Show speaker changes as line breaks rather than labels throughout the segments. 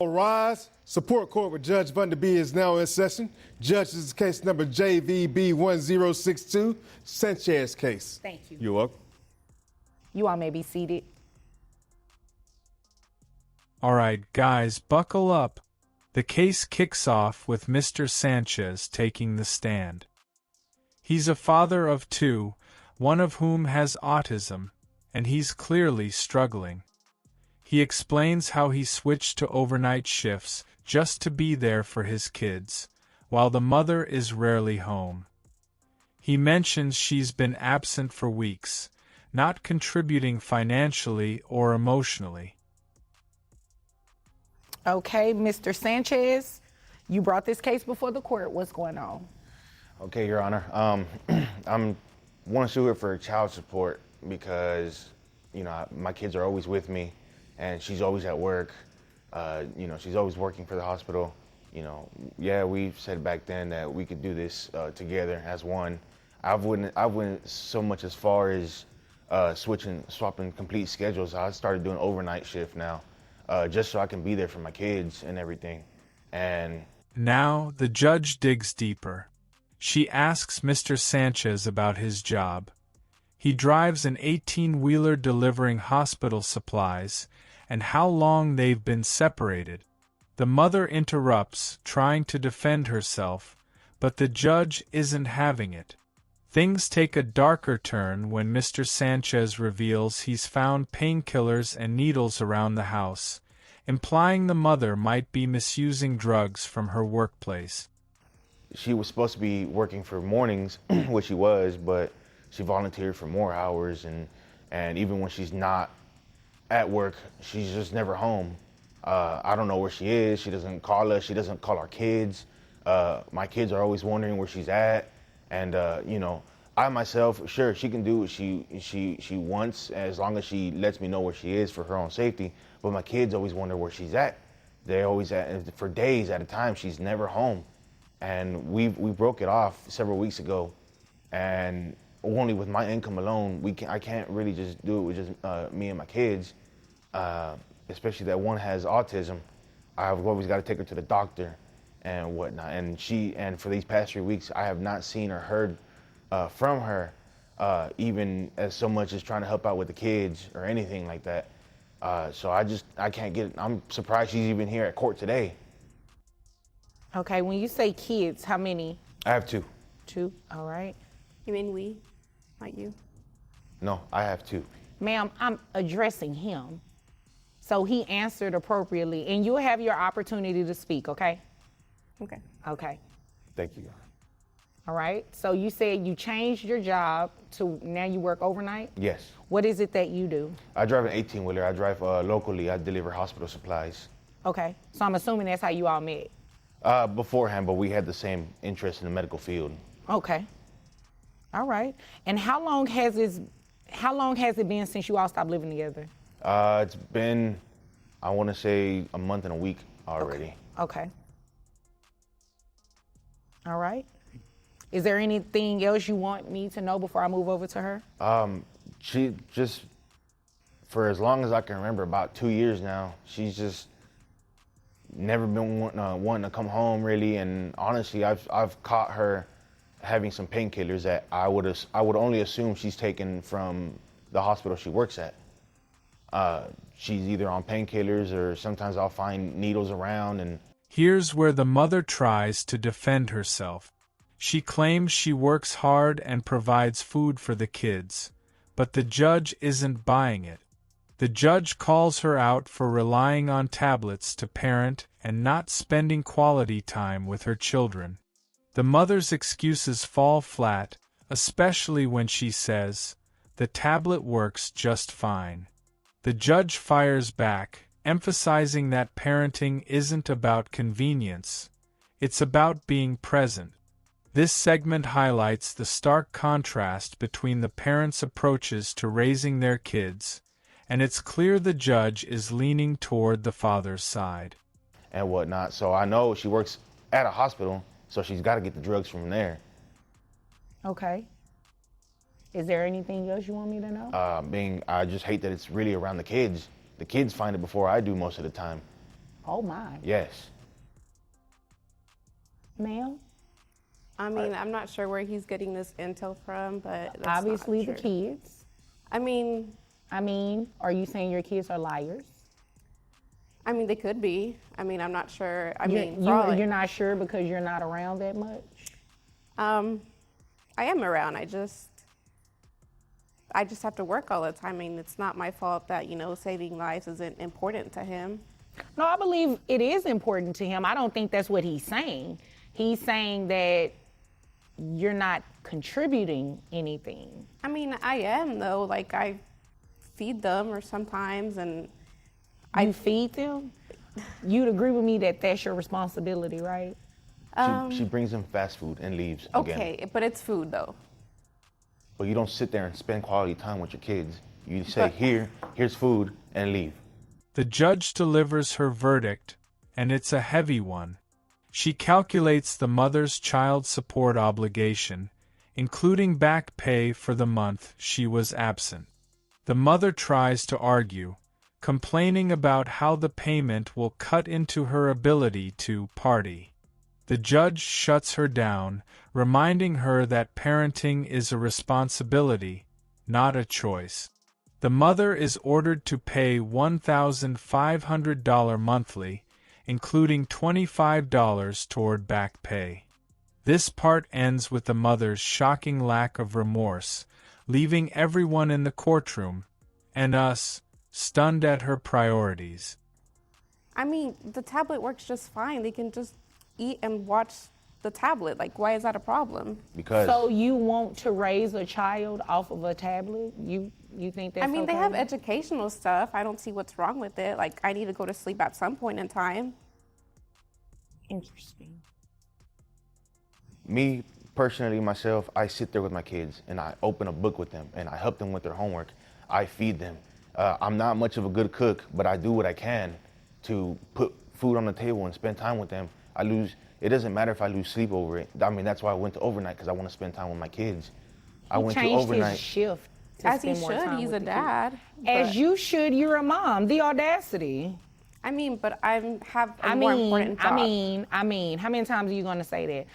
All rise. Support court with Judge Bunderby is now in session. Judge, this is case number JVB 1062, Sanchez case.
Thank you.
You're welcome.
You all may be seated.
All right, guys, buckle up. The case kicks off with Mr. Sanchez taking the stand. He's a father of two, one of whom has autism, and he's clearly struggling. He explains how he switched to overnight shifts just to be there for his kids, while the mother is rarely home. He mentions she's been absent for weeks, not contributing financially or emotionally.
Okay, Mr. Sanchez, you brought this case before the court. What's going on?
Okay, Your Honor. I'm want to sue her for child support because, my kids are always with me, and she's always at work. She's always working for the hospital. We said back then that we could do this together as one. I went so much as far as swapping complete schedules. I started doing overnight shift now, just so I can be there for my kids and everything. And
now the judge digs deeper. She asks Mr. Sanchez about his job. He drives an 18-wheeler delivering hospital supplies, and how long they've been separated. The mother interrupts, trying to defend herself, but the judge isn't having it. Things take a darker turn when Mr. Sanchez reveals he's found painkillers and needles around the house, implying the mother might be misusing drugs from her workplace.
She was supposed to be working for mornings, which she was, but she volunteered for more hours, and even when she's not at work, she's just never home. I don't know where she is. She doesn't call us. She doesn't call our kids. My kids are always wondering where she's at. And, I myself, sure, she can do what she wants as long as she lets me know where she is for her own safety. But my kids always wonder where she's at. They're always for days at a time. She's never home. And we broke it off several weeks ago. And only with my income alone, I can't really just do it with just me and my kids. Especially that one has autism. I've always got to take her to the doctor and whatnot. And for these past 3 weeks, I have not seen or heard from her, even as so much as trying to help out with the kids or anything like that. So I can't get it. I'm surprised she's even here at court today.
Okay, when you say kids, how many?
I have two.
Two, all right.
You mean we, not you?
No, I have two.
Ma'am, I'm addressing him. So he answered appropriately, and you'll have your opportunity to speak, okay?
Okay.
Okay.
Thank you.
All right. So you said you changed your job to now you work overnight?
Yes.
What is it that you do?
I drive an 18-wheeler. I drive locally. I deliver hospital supplies.
Okay. So I'm assuming that's how you all met?
Beforehand, but we had the same interest in the medical field.
Okay. All right. And how long has it been since you all stopped living together?
It's been, I want to say, a month and a week already.
Okay. All right. Is there anything else you want me to know before I move over to her?
She just, for as long as I can remember, about 2 years now, she's just never been wanting to come home really. And honestly, I've caught her having some painkillers that I would only assume she's taken from the hospital she works at. She's either on painkillers or sometimes I'll find needles around. And
here's where the mother tries to defend herself. She claims she works hard and provides food for the kids, but the judge isn't buying it. The judge calls her out for relying on tablets to parent and not spending quality time with her children. The mother's excuses fall flat, especially when she says, "The tablet works just fine." The judge fires back, emphasizing that parenting isn't about convenience. It's about being present. This segment highlights the stark contrast between the parents' approaches to raising their kids, and it's clear the judge is leaning toward the father's side.
And whatnot. So I know she works at a hospital, so she's got to get the drugs from there.
Okay. Is there anything else you want me to know?
I just hate that it's really around the kids. The kids find it before I do most of the time.
Oh my.
Yes.
Ma'am?
I mean, I'm not sure where he's getting this intel from, but that's
Obviously
not
the
true.
kids.
I mean,
Are you saying your kids are liars?
they could be. I mean, I'm not sure.
You're not sure because you're not around that much?
I am around. I just have to work all the time. I mean, it's not my fault that, saving lives isn't important to him.
No, I believe it is important to him. I don't think that's what he's saying. He's saying that you're not contributing anything.
I mean, I am, though. Like, I feed them or sometimes, and
You feed them? You'd agree with me that that's your responsibility, right?
She brings them fast food and leaves again.
okay, but it's food, though.
But you don't sit there and spend quality time with your kids. You say, here's food, and leave.
The judge delivers her verdict, and it's a heavy one. She calculates the mother's child support obligation, including back pay for the month she was absent. The mother tries to argue, complaining about how the payment will cut into her ability to party. The judge shuts her down, reminding her that parenting is a responsibility, not a choice. The mother is ordered to pay $1,500 monthly, including $25 toward back pay. This part ends with the mother's shocking lack of remorse, leaving everyone in the courtroom, and us, stunned at her priorities.
I mean, the tablet works just fine. They can just eat and watch the tablet. Like, why is that a problem?
Because
So you want to raise a child off of a tablet? You think that's
They
okay?
have educational stuff. I don't see what's wrong with it. Like, I need to go to sleep at some point in time.
Interesting.
me, personally, myself, I sit there with my kids and I open a book with them and I help them with their homework. I feed them. I'm not much of a good cook, but I do what I can to put food on the table and spend time with them. It doesn't matter if I lose sleep over it. I mean, that's why I went to overnight, because I want to spend time with my kids. I went to
Changed
overnight.
his shift. to
As he
spend more
should.
time
He's
with
a
the kids.
dad.
As
but-
you should. You're a mom. The audacity.
But I have a more important job.
How many times are you going to say that?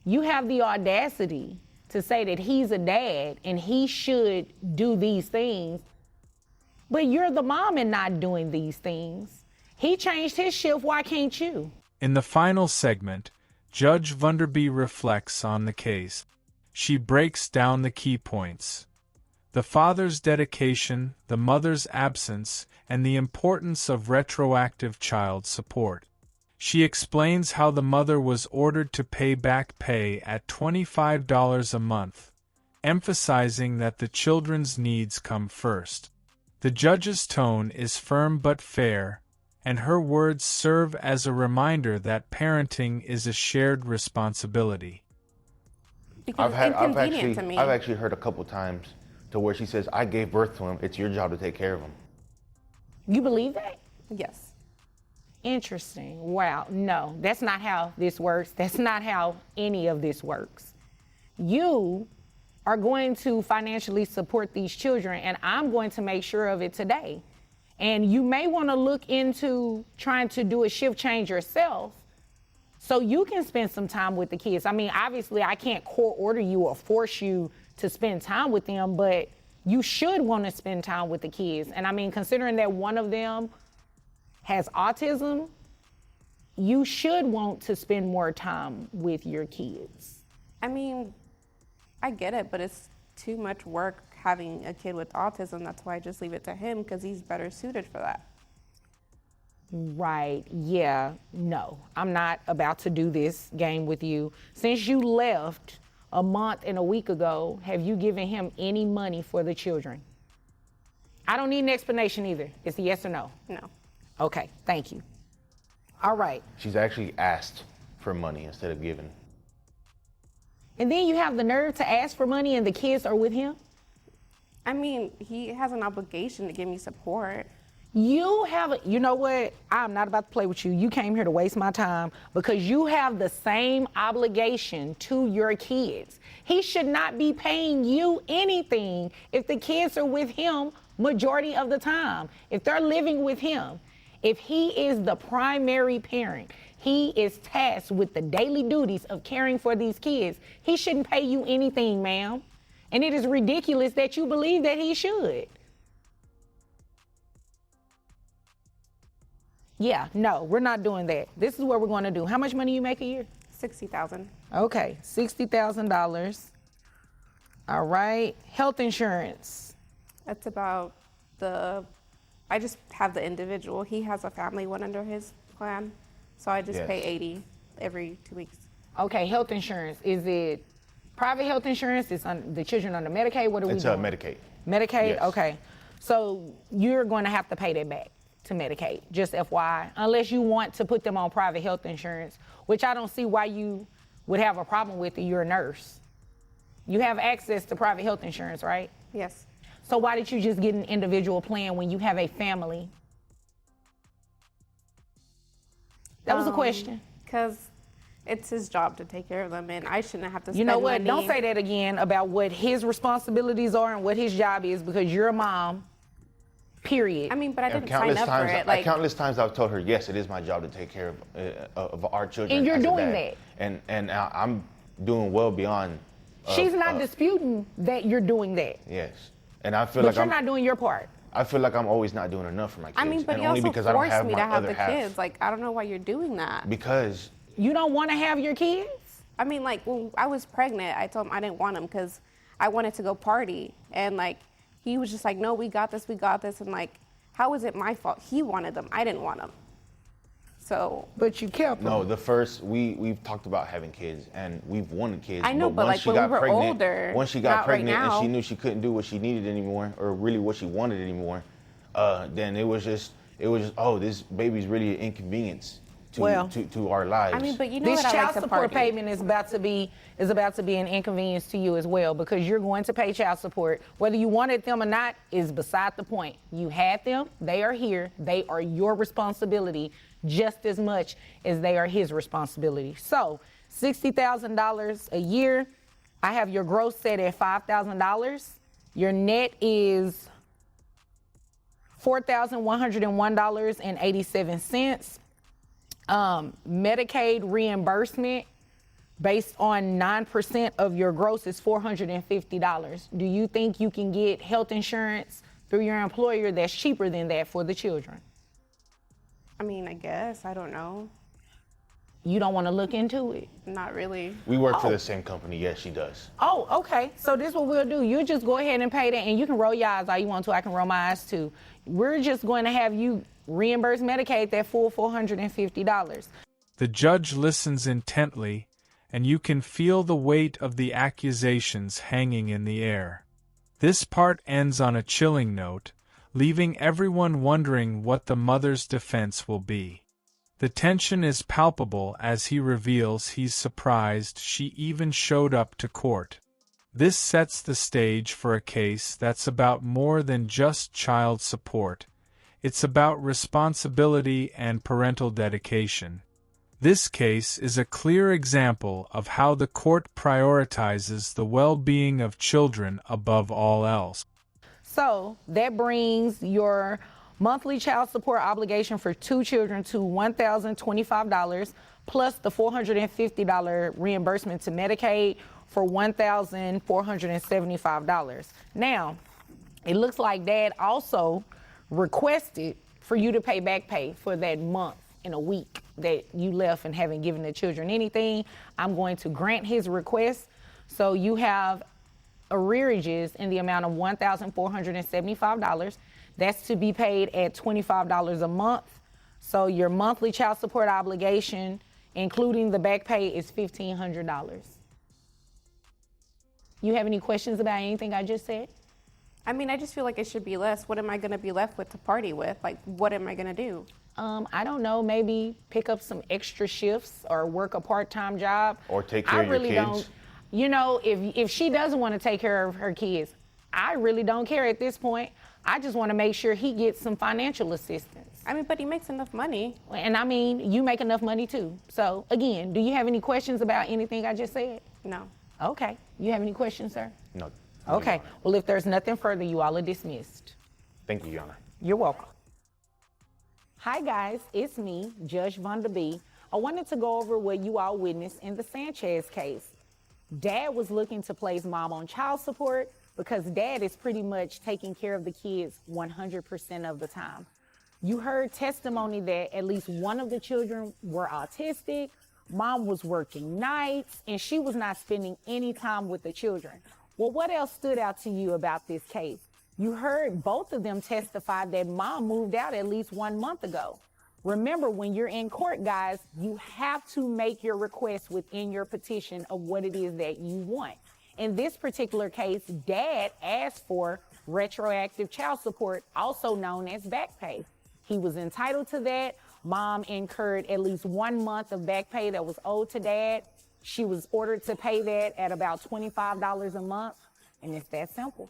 You have the audacity to say that he's a dad and he should do these things, but you're the mom and not doing these things. He changed his shift. Why can't you?
In the final segment, Judge Vunderby reflects on the case. She breaks down the key points: the father's dedication, the mother's absence, and the importance of retroactive child support. She explains how the mother was ordered to pay back pay at $25 a month, emphasizing that the children's needs come first. The judge's tone is firm but fair, and her words serve as a reminder that parenting is a shared responsibility.
Because it's inconvenient to me.
I've actually heard a couple times to where she says, I gave birth to him, it's your job to take care of him.
You believe that?
Yes.
Interesting. Wow. No, that's not how this works. That's not how any of this works. You are going to financially support these children, and I'm going to make sure of it today. And you may want to look into trying to do a shift change yourself so you can spend some time with the kids. I mean, obviously, I can't court order you or force you to spend time with them, but you should want to spend time with the kids. And I mean, considering that one of them has autism, you should want to spend more time with your kids.
I mean, I get it, but it's too much work having a kid with autism. That's why I just leave it to him, because he's better suited for that.
Right, yeah, no. I'm not about to do this game with you. Since you left a month and a week ago, have you given him any money for the children? I don't need an explanation either. It's a yes or no.
No.
Okay, thank you. All right.
She's actually asked for money instead of giving.
And then you have the nerve to ask for money and the kids are with him?
I mean, he has an obligation to give me support.
You know what? I'm not about to play with you. You came here to waste my time because you have the same obligation to your kids. He should not be paying you anything if the kids are with him majority of the time. If they're living with him, If he is the primary parent, he is tasked with the daily duties of caring for these kids. He shouldn't pay you anything, ma'am. And it is ridiculous that you believe that he should. Yeah, no, we're not doing that. This is what we're going to do. How much money you make a year?
$60,000.
Okay, $60,000. All right. Health insurance.
That's about I just have the individual. He has a family one under his plan. So I just
Yes.
pay $80 every 2 weeks.
Okay, health insurance. Is it private health insurance? Is the children under Medicaid? What are we
It's
doing?
Medicaid.
Medicaid?
Yes.
Okay. So you're going to have to pay that back to Medicaid, just FYI, unless you want to put them on private health insurance, which I don't see why you would have a problem with it. You're a nurse. You have access to private health insurance, right?
Yes.
So why did you just get an individual plan when you have a family? That was a question.
Because it's his job to take care of them, and I shouldn't have to spend
You know what?
money.
Don't say that again about what his responsibilities are and what his job is, because you're a mom, period.
I mean, but I didn't sign up for it. Like,
countless times I've told her, yes, it is my job to take care of our children.
And you're
as a
doing
dad. And I'm doing well beyond.
She's not disputing that you're doing that.
Yes, and I feel
But
like
you're
I'm
not doing your part.
I feel like I'm always not doing enough for my kids.
I mean, but
and
you
only
also
because I don't
forced
have
me
my
to have
other
the
half.
kids. Like, I don't know why you're doing that.
Because
You don't want to have your kids?
I mean, like, when I was pregnant, I told him I didn't want him because I wanted to go party. And, like, he was just like, no, we got this. And, like, how is it my fault? He wanted them. I didn't want them. So.
But you kept them.
no, we've talked about having kids and we've wanted kids.
I know, but,
once
like,
she
when we
got
were
pregnant,
older,
once she got
not right
pregnant and
now.
she knew she couldn't do what she needed anymore, or really what she wanted anymore, then it was just, oh, this baby's really an inconvenience to our lives.
I mean, but you know
This
what I
child
like to
support
party.
payment is about to be an inconvenience to you as well, because you're going to pay child support. Whether you wanted them or not is beside the point. You had them, they are here, they are your responsibility just as much as they are his responsibility. So $60,000 a year. I have your gross set at $5,000. Your net is $4,101.87. Medicaid reimbursement based on 9% of your gross is $450. Do you think you can get health insurance through your employer that's cheaper than that for the children?
I mean, I guess. I don't know.
You don't want to look into it?
Not really.
we work for the same company. Yes, she does.
Oh, okay. So this is what we'll do. You just go ahead and pay that, and you can roll your eyes all you want to. I can roll my eyes too. We're just going to have you reimburse Medicaid that full $450.
The judge listens intently, and you can feel the weight of the accusations hanging in the air. This part ends on a chilling note, leaving everyone wondering what the mother's defense will be. The tension is palpable as he reveals he's surprised she even showed up to court. This sets the stage for a case that's about more than just child support. It's about responsibility and parental dedication. This case is a clear example of how the court prioritizes the well-being of children above all else.
So that brings your monthly child support obligation for 2 children to $1,025 plus the $450 reimbursement to Medicaid for $1,475. Now, it looks like Dad also requested for you to pay back pay for that month in a week that you left and haven't given the children anything. I'm going to grant his request. So you have arrearages in the amount of $1,475. That's to be paid at $25 a month. So your monthly child support obligation, including the back pay, is $1,500. You have any questions about anything I just said?
I mean, I just feel like it should be less. What am I going to be left with to party with? Like, what am I going to do?
I don't know, maybe pick up some extra shifts or work a part-time job.
Or take care of your kids.
Don't, you know, if she doesn't want to take care of her kids, I really don't care at this point. I just want to make sure he gets some financial assistance.
I mean, but he makes enough money.
And I mean, you make enough money too. So again, do you have any questions about anything I just said?
No.
Okay. You have any questions, sir?
No.
Okay.
Your Honor.
Well, if there's nothing further, you all are dismissed.
Thank you, Your Honor.
You're welcome. Hi guys, it's me, Judge Vanda B. I wanted to go over what you all witnessed in the Sanchez case. Dad was looking to place mom on child support because dad is pretty much taking care of the kids 100% of the time. You heard testimony that at least one of the children were autistic, mom was working nights, and she was not spending any time with the children. Well, what else stood out to you about this case? You heard both of them testify that mom moved out at least 1 month ago. Remember, when you're in court, guys, you have to make your request within your petition of what it is that you want. In this particular case, dad asked for retroactive child support, also known as back pay. He was entitled to that. Mom incurred at least 1 month of back pay that was owed to dad. She was ordered to pay that at about $25 a month, and it's that simple.